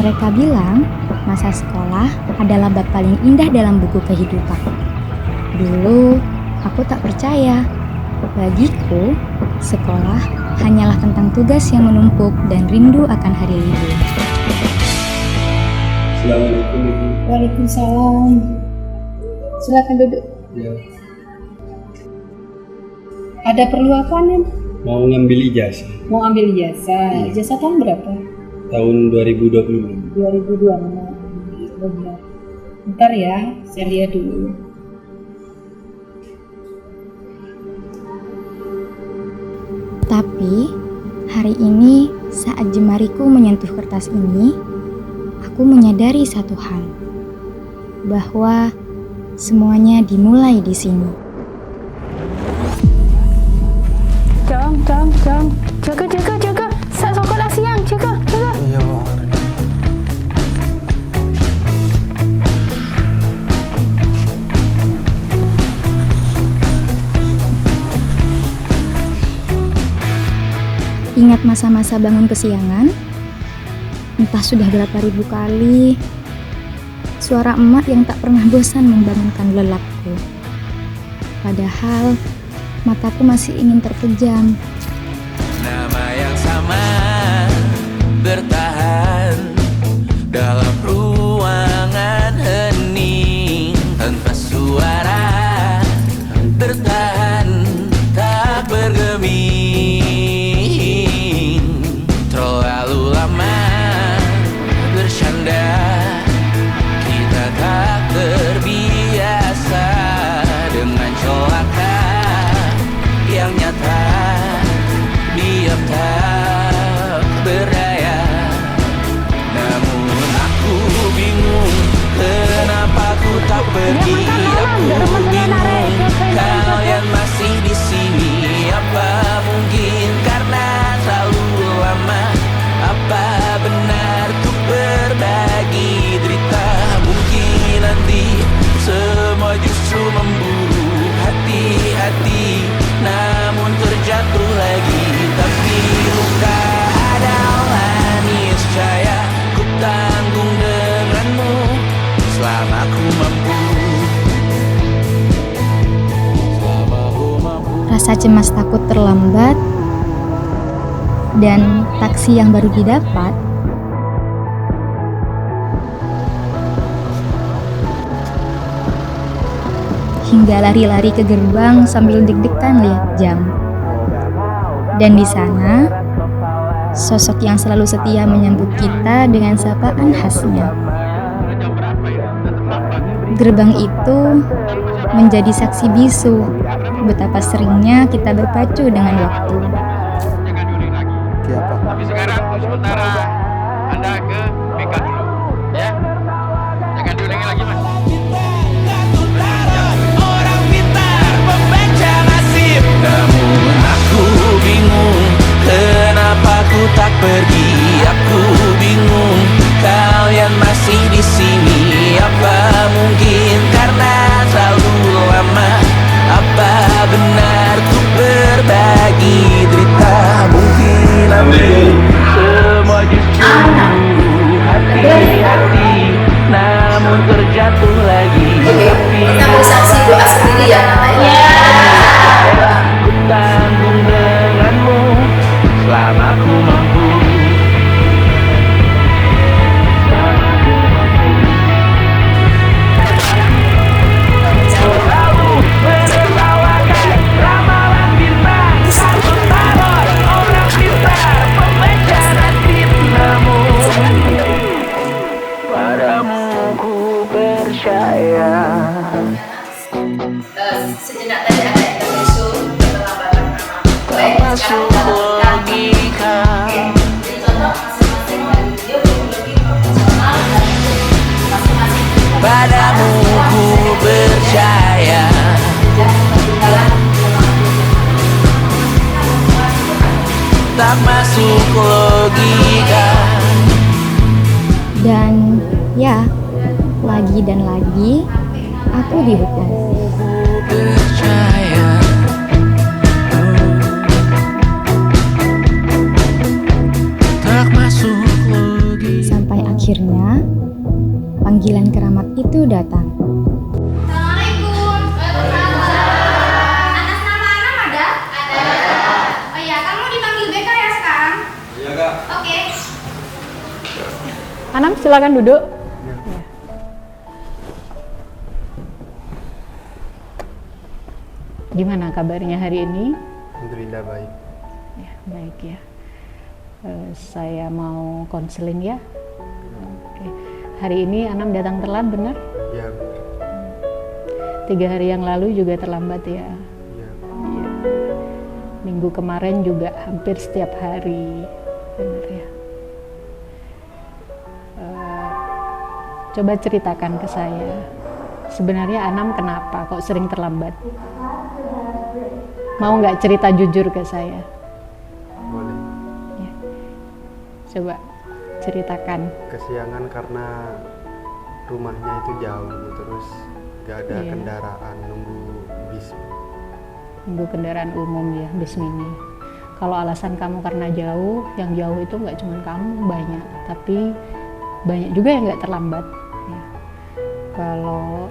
Mereka bilang masa sekolah adalah bab paling indah dalam buku kehidupan. Dulu aku tak percaya. Bagiku, sekolah hanyalah tentang tugas yang menumpuk dan rindu akan hari libur. Assalamualaikum Ibu. Waalaikumsalam. Silakan duduk. Ya, Ada perlu apa, Nen? mau ngambil ijazah Mau ambil ijazah. Ijazah tahun berapa? tahun 2020. 2026. Benar. Bentar ya, saya lihat dulu. Tapi hari ini saat jemariku menyentuh kertas ini, aku menyadari satu hal, bahwa semuanya dimulai di sini. Jom. Jaga. Sak sekolah siang, jaga. Iya, Ingat masa-masa bangun kesiangan? Entah sudah berapa ribu kali. Suara emak yang tak pernah bosan membangunkan lelapku. Padahal mataku masih ingin terpejam. Nama yang sama bertahan dalam ruangan hening tanpa suara, bertahan tak bergeming. Terlalu lama bersandar, kita tak terbiasa dengan celaka yang nyata. Diam tak berdaya, namun aku bingung kenapa ku tak pergi. Aku bingung kalian masih di sini. Apa mungkin karena terlalu lama? Apa benar tuh berbagi derita? Mungkin nanti semua justru memburu hati-hati, namun terjatuh lagi. Tapi luka adalah niscaya, ku tanggung denganmu selama ku mampu. Rasa cemas takut terlambat, dan taksi yang baru didapat hingga lari-lari ke gerbang sambil deg-degan lihat jam. Dan di sana, sosok yang selalu setia menyambut kita dengan sapaan khasnya. Gerbang itu menjadi saksi bisu betapa seringnya kita berpacu dengan waktu. Tapi sekarang untuk sementara Anda ke BK dulu, ya. Jangan diulangi lagi, Mas. Orang pintar membaca nasib, namun aku bingung kenapa ku tak pergi. Aku bingung kalian masih di sini. Apa mungkin karena terlalu lama? Apa benar ku berbagi derita? Mungkin nanti semua justru hati-hati, namun terjatuh lagi. Tapi Kita saksi doa sendiri ya, ku tanggung denganmu selama ku mampu. Selalu menertawakan ramalan bintang, sambut balon orang pintar membaca nasib, namun padamu ku percaya. Sejenak tadi ada intermezzo keterlambatan nama. Masuk logika, Jadi contoh masing-masing dari dia lebih profesional dan masing-masing padamu ku percaya. Tak masuk logika. Dan ya, lagi dan lagi aku dihukum. Percaya. Tak masuk logika. Sampai akhirnya Silakan duduk. Ya. Ya. Gimana kabarnya hari ini? Alhamdulillah baik. Ya, baik ya. Saya mau konseling ya. Oke. Hari ini Anam datang telat, benar? Ya, 3 hari yang lalu juga terlambat ya. ya. Iya. Minggu kemarin juga hampir setiap hari, benar ya. Coba ceritakan ke saya, sebenarnya Anam kenapa kok sering terlambat? Mau nggak cerita jujur ke saya? Boleh. Ya. Coba ceritakan. Kesiangan karena rumahnya itu jauh, terus gak ada Iya. kendaraan, nunggu bis. Nunggu kendaraan umum ya, bis mini. Kalau alasan kamu karena jauh, yang jauh itu nggak cuma kamu, banyak. Tapi banyak juga yang nggak terlambat. Ya. Kalau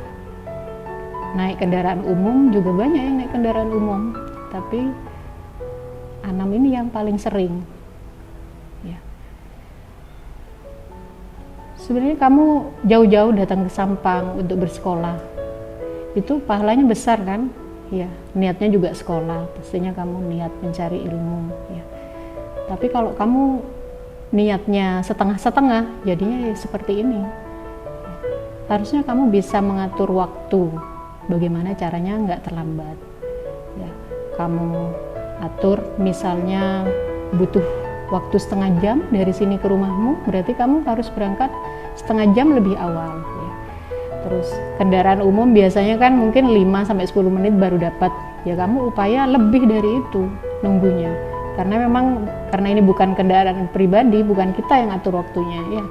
naik kendaraan umum juga banyak yang naik kendaraan umum. Tapi Anam ini yang paling sering. Ya. Sebenarnya kamu jauh-jauh datang ke Sampang untuk bersekolah. Itu pahalanya besar kan? Ya, niatnya juga sekolah, pastinya kamu niat mencari ilmu ya. Tapi kalau kamu niatnya setengah-setengah, jadinya ya seperti ini. Harusnya kamu bisa mengatur waktu, bagaimana caranya nggak terlambat. Ya, kamu atur misalnya butuh waktu setengah jam dari sini ke rumahmu, berarti kamu harus berangkat setengah jam lebih awal. Ya. Terus kendaraan umum biasanya kan mungkin 5-10 menit baru dapat. Ya kamu upaya lebih dari itu nunggunya. Karena ini bukan kendaraan pribadi, bukan kita yang atur waktunya ya.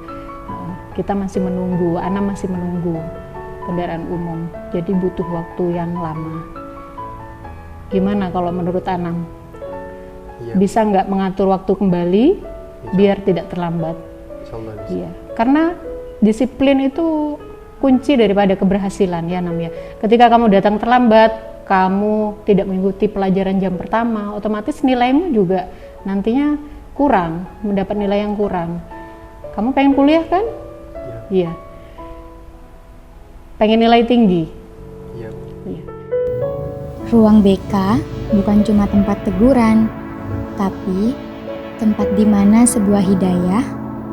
Kita masih menunggu, Anam masih menunggu kendaraan umum. Jadi butuh waktu yang lama. Gimana kalau menurut Anam? Iya. Bisa nggak mengatur waktu kembali biar tidak terlambat? Insyaallah bisa. Iya. Karena disiplin itu kunci daripada keberhasilan ya Nam ya. Ketika kamu datang terlambat, kamu tidak mengikuti pelajaran jam pertama, otomatis nilaimu juga nantinya kurang, mendapat nilai yang kurang. Kamu pengen kuliah kan? Iya. Pengen nilai tinggi? Iya. Iya. Ruang BK bukan cuma tempat teguran, tapi tempat di mana sebuah hidayah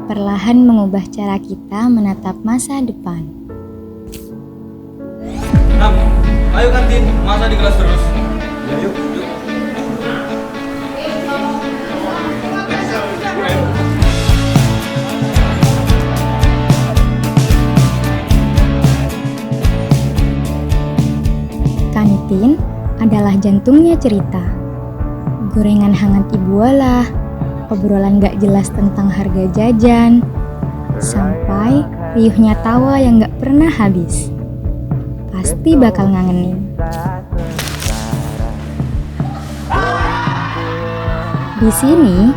perlahan mengubah cara kita menatap masa depan. Nam, ayo kantin, masa di kelas terus? Ya yuk, yuk. Kantin adalah jantungnya cerita. Gorengan hangat ibu olah, obrolan gak jelas tentang harga jajan, sampai riuhnya tawa yang gak pernah habis. Pasti bakal ngangenin. Di sini,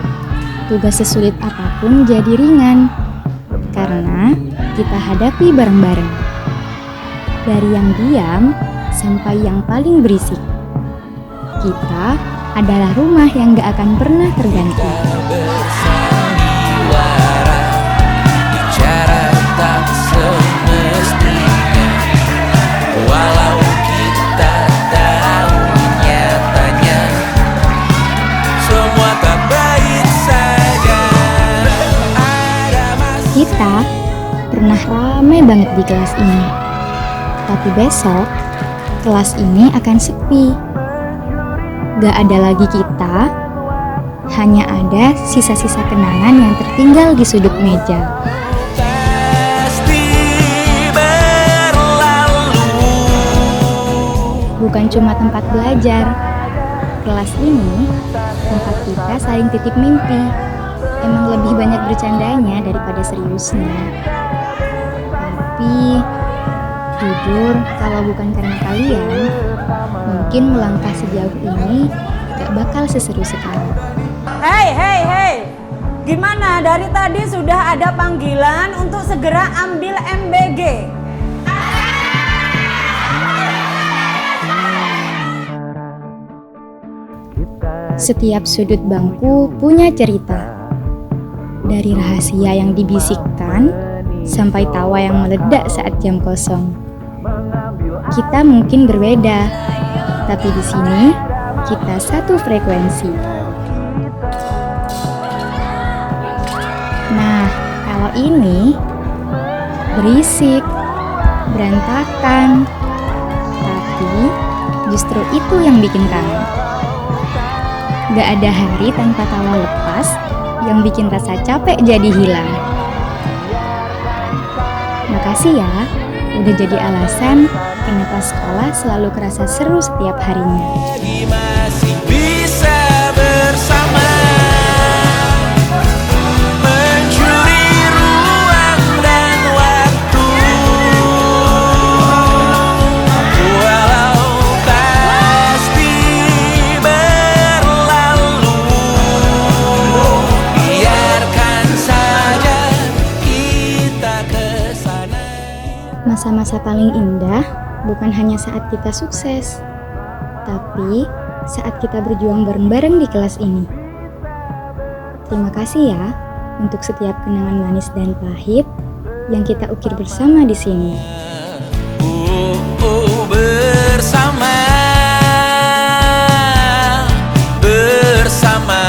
tugas sesulit apapun jadi ringan, karena kita hadapi bareng-bareng. Dari yang diam sampai yang paling berisik. Kita adalah rumah yang gak akan pernah terganti. Bersandiwara, bicara tak semestinya. Walau kita tahu nyatanya semua tak baik saja. Ada Kita pernah ramai banget di kelas ini. Tapi besok, kelas ini akan sepi. Gak ada lagi kita, hanya ada sisa-sisa kenangan yang tertinggal di sudut meja. pasti berlalu. Bukan cuma tempat belajar, kelas ini tempat kita saling titip mimpi. Emang lebih banyak bercandanya daripada seriusnya. Tapi jujur, kalau bukan karena kalian, mungkin melangkah sejauh ini gak bakal seseru sekarang. Hei, gimana? Dari tadi sudah ada panggilan untuk segera ambil MBG. Setiap sudut bangku punya cerita. Dari rahasia yang dibisikkan sampai tawa yang meledak saat jam kosong. Kita mungkin berbeda, tapi di sini kita satu frekuensi. Nah, kalau ini berisik, berantakan, tapi justru itu yang bikin kangen. Gak ada hari tanpa tawa lepas yang bikin rasa capek jadi hilang. Makasih ya, udah jadi alasan kenapa sekolah selalu kerasa seru setiap harinya. Masih bisa bersama, mencuri ruang dan waktu, walau pasti berlalu. Biarkan saja kita kesana. Masa-masa paling indah bukan hanya saat kita sukses, tapi saat kita berjuang bareng-bareng di kelas ini. Terima kasih ya untuk setiap kenangan manis dan pahit yang kita ukir bersama di sini. Bersama, bersama.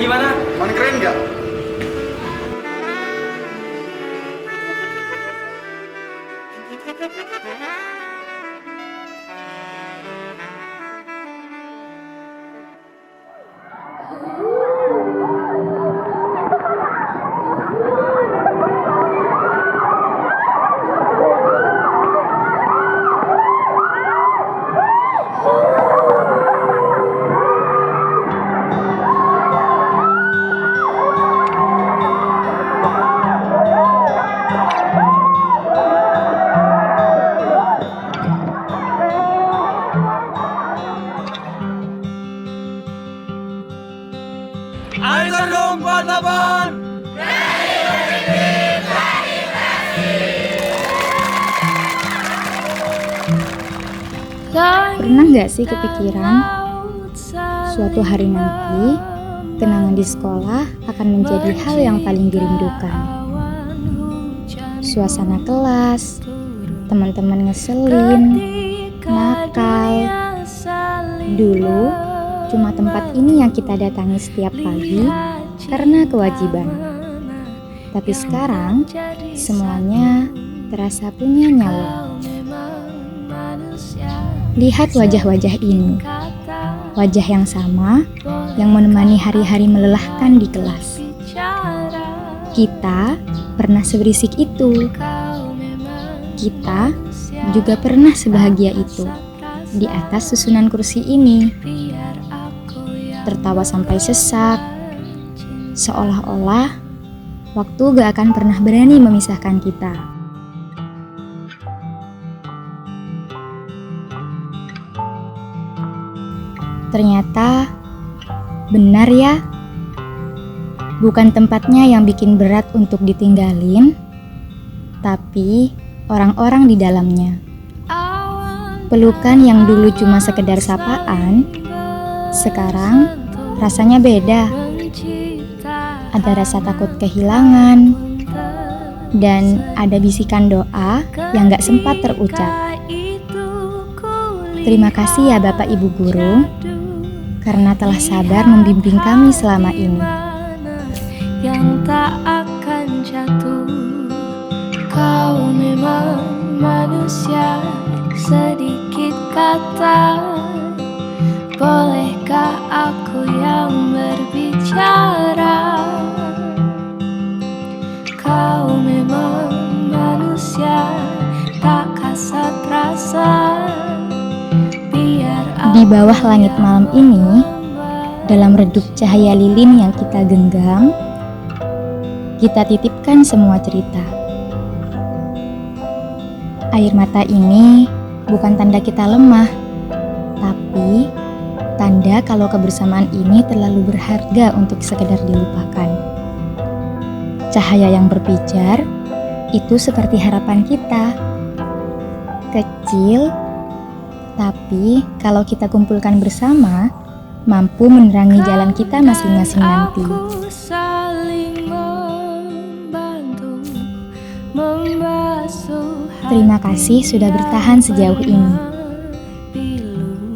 Gimana? Main keren nggak? Arisan dong 48. Pernah nggak sih kepikiran suatu hari nanti kenangan di sekolah akan menjadi hal yang paling dirindukan? Suasana kelas, teman-teman ngeselin, nakal. Dulu, cuma tempat ini yang kita datangi setiap pagi karena kewajiban. Tapi sekarang, semuanya terasa punya nyawa. Lihat wajah-wajah ini. Wajah yang sama, yang menemani hari-hari melelahkan di kelas. Kita pernah seberisik itu. Kita juga pernah sebahagia itu di atas susunan kursi ini. Tertawa sampai sesak, seolah-olah waktu gak akan pernah berani memisahkan kita. Ternyata benar ya, bukan tempatnya yang bikin berat untuk ditinggalin, tapi orang-orang di dalamnya. Pelukan yang dulu cuma sekedar sapaan, sekarang rasanya beda. Ada rasa takut kehilangan, dan ada bisikan doa yang gak sempat terucap. Terima kasih ya Bapak Ibu Guru, karena telah sabar membimbing kami selama ini. Yang tak akan jatuh, kau memang manusia. Sedikit kata, bolehkah aku yang berbicara? Kau memang manusia, tak kasat rasa. Di bawah langit malam ini, dalam redup cahaya lilin yang kita genggam, kita titipkan semua cerita. Air mata ini bukan tanda kita lemah, tapi tanda kalau kebersamaan ini terlalu berharga untuk sekedar dilupakan. Cahaya yang berpijar, itu seperti harapan kita. Kecil, tapi kalau kita kumpulkan bersama, mampu menerangi jalan kita masing-masing nanti. Terima kasih sudah bertahan sejauh ini.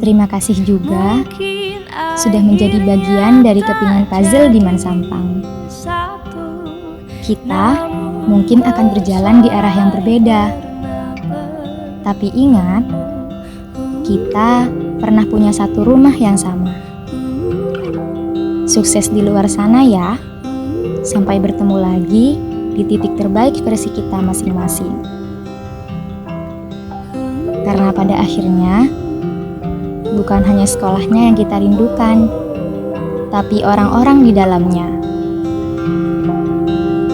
Terima kasih juga sudah menjadi bagian dari kepingan puzzle Diman Sampang. Kita mungkin akan berjalan di arah yang berbeda. Tapi ingat, kita pernah punya satu rumah yang sama. Sukses di luar sana ya. Sampai bertemu lagi di titik terbaik versi kita masing-masing. Karena pada akhirnya, bukan hanya sekolahnya yang kita rindukan, tapi orang-orang di dalamnya.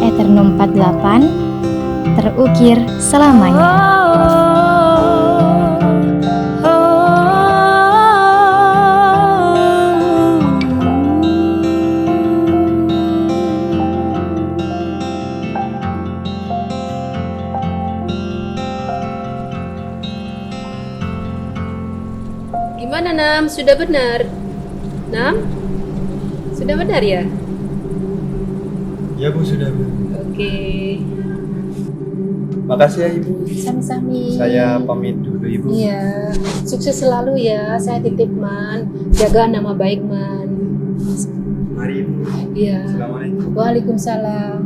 Eternum 48 terukir selamanya. Gimana Nam? Sudah benar? Nam? Sudah benar ya? Ya Bu, sudah Bu. Oke. Makasih ya Ibu. Sami-sami. Saya pamit dulu Ibu. Iya. Sukses selalu ya. Saya titip Man. Jaga nama baik Man. Mari Ibu. Iya. Assalamualaikum. Waalaikumsalam.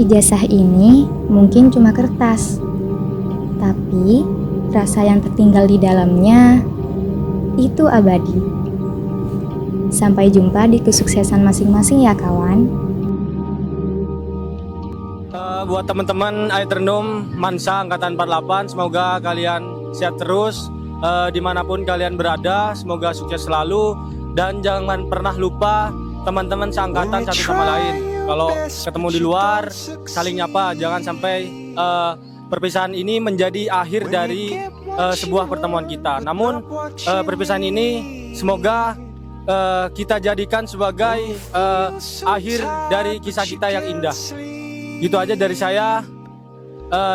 Ijazah ini mungkin cuma kertas, tapi rasa yang tertinggal di dalamnya itu abadi. Sampai jumpa di kesuksesan masing-masing ya kawan. Buat teman-teman Aeternum Mansa Angkatan 48, semoga kalian sehat terus dimanapun kalian berada. Semoga sukses selalu dan jangan pernah lupa teman-teman seangkatan satu sama lain. Kalau ketemu di luar saling nyapa, jangan sampai perpisahan ini menjadi akhir dari sebuah pertemuan kita. Namun perpisahan ini semoga kita jadikan sebagai akhir dari kisah kita yang indah. Gitu aja dari saya.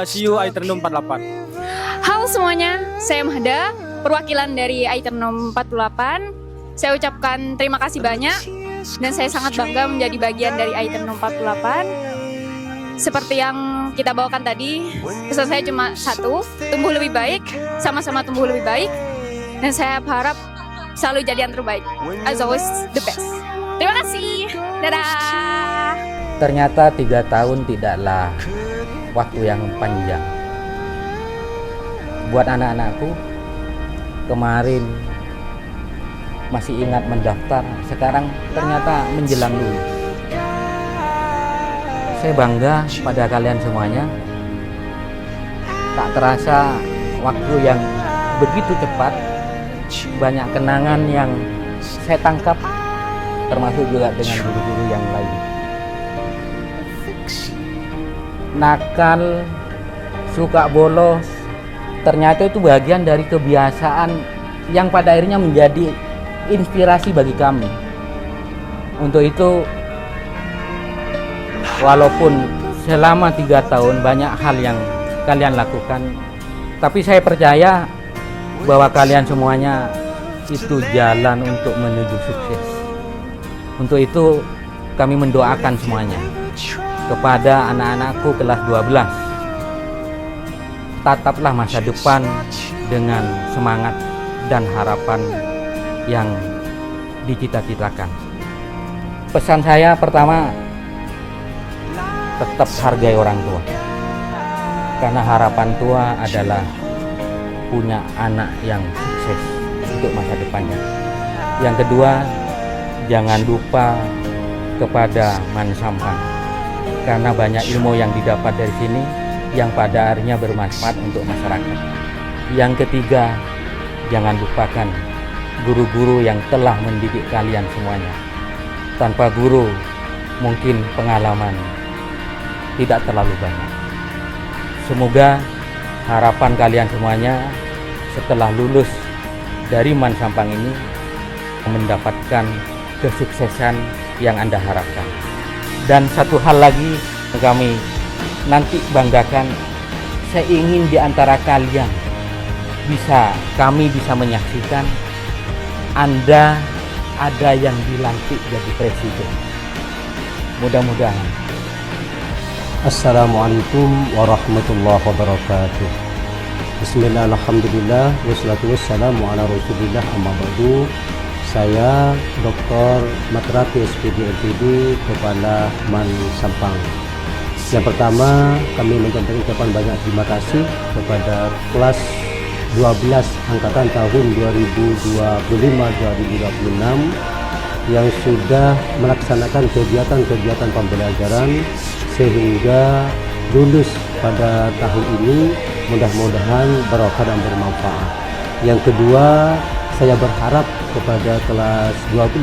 See you Aeternum 48. Halo semuanya, saya Mahda, perwakilan dari Aeternum 48. Saya ucapkan terima kasih banyak dan saya sangat bangga menjadi bagian dari Aeternum 48. Seperti yang kita bawakan tadi, pesan saya cuma satu, tumbuh lebih baik, sama-sama tumbuh lebih baik, dan saya harap selalu jadi yang terbaik. As always, the best. Terima kasih. Dadah. Ternyata 3 tahun tidaklah waktu yang panjang. Buat anak-anakku, kemarin masih ingat mendaftar, sekarang ternyata menjelang lulus. Saya bangga pada kalian semuanya. Tak terasa waktu yang begitu cepat, banyak kenangan yang saya tangkap, termasuk juga dengan guru-guru yang lain. Nakal, suka bolos, ternyata itu bagian dari kebiasaan yang pada akhirnya menjadi inspirasi bagi kami. Untuk itu, walaupun selama 3 tahun banyak hal yang kalian lakukan, tapi saya percaya bahwa kalian semuanya itu jalan untuk menuju sukses. Untuk itu kami mendoakan semuanya kepada anak-anakku kelas 12. Tataplah masa depan dengan semangat dan harapan yang dicita-citakan. Pesan saya pertama, tetap hargai orang tua. Karena harapan tua adalah punya anak yang sukses untuk masa depannya. Yang kedua, jangan lupa kepada Mansampang, karena banyak ilmu yang didapat dari sini yang pada akhirnya bermanfaat untuk masyarakat. Yang ketiga, jangan lupakan guru-guru yang telah mendidik kalian semuanya. Tanpa guru, mungkin pengalaman tidak terlalu banyak. Semoga harapan kalian semuanya setelah lulus dari Mansampang ini mendapatkan kesuksesan yang Anda harapkan. Dan satu hal lagi kami nanti banggakan, saya ingin di antara kalian kami bisa menyaksikan Anda ada yang dilantik jadi presiden. Mudah-mudahan. Assalamualaikum warahmatullahi wabarakatuh. Bismillah, alhamdulillah, wassalatu wassalamu ala rasulillah, amma ba'du. Saya Dr. Matrapi SPD LTD, Kepala Mansampang. Yang pertama, kami menyampaikan ucapan banyak terima kasih kepada kelas 12 angkatan tahun 2025-2026 yang sudah melaksanakan kegiatan-kegiatan pembelajaran sehingga lulus pada tahun ini. Mudah-mudahan barokah dan bermanfaat. Yang kedua, saya berharap kepada kelas 12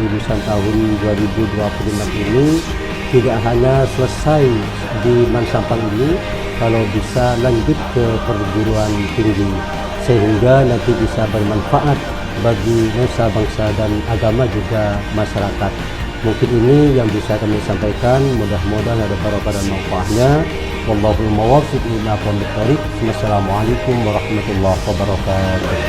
lulusan tahun 2026 ini tidak hanya selesai di Mansampang ini, kalau bisa lanjut ke perguruan tinggi sehingga nanti bisa bermanfaat bagi nusa bangsa dan agama juga masyarakat. Mungkin ini yang bisa kami sampaikan, mudah-mudahan ada barokah dan manfaatnya. Wallahul muwaffiq ila aqwamit thoriq. Wassalamualaikum warahmatullahi wabarakatuh.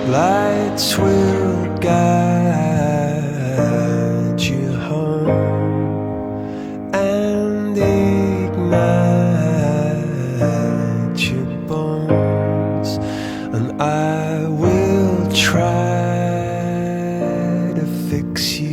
Lights will guide you home and ignite your bones, and I will try to fix you.